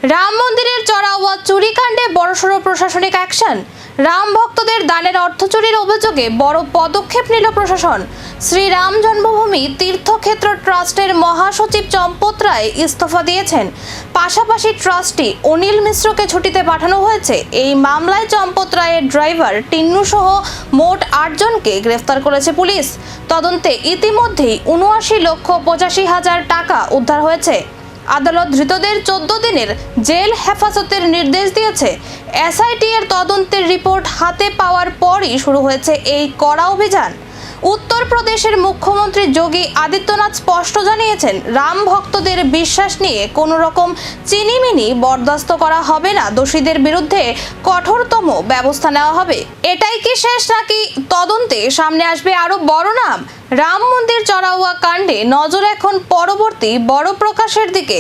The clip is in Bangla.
রাম মন্দিরের চড়াওয়া চুরিকাণ্ডে বড়সড় প্রশাসনিক অ্যাকশন। রাম ভক্তদের দানের অর্থ চুরির অভিযোগে বড় পদক্ষেপ নিল প্রশাসন। শ্রীরাম জন্মভূমি তীর্থক্ষেত্র ট্রাস্টের মহাসচিব চম্পত রায় ইস্তফা দিয়েছেন। পাশাপাশি ট্রাস্টি অনিল মিশ্রকে ছুটিতে পাঠানো হয়েছে। এই মামলায় চম্পত রায়ের ড্রাইভার টিন্নু সহ মোট 8 জনকে গ্রেফতার করেছে পুলিশ। তদন্তে ইতিমধ্যেই ৭৯,৮৫,০০০ টাকা উদ্ধার হয়েছে। আদালত ধৃতদের 14 দিনের জেল হেফাজতের নির্দেশ দিয়েছে। এসআইটি এর তদন্তের রিপোর্ট হাতে পাওয়ার পরই শুরু হয়েছে এই কড়া অভিযান। উত্তরপ্রদেশের মুখ্যমন্ত্রী যোগী আদিত্যনাথ স্পষ্ট জানিয়েছেন, রাম ভক্তদের বিশ্বাস নিয়ে কোনো রকম চিনিমিনি বরদাস্ত করা হবে না। দোষীদের বিরুদ্ধে কঠোরতম ব্যবস্থা নেওয়া হবে। এটাই কি শেষ, নাকি তদন্তে সামনে আসবে আরো বড় নাম? রাম মন্দির চড়াওয়া কাণ্ডে নজর এখন পরবর্তী বড় প্রকাশের দিকে।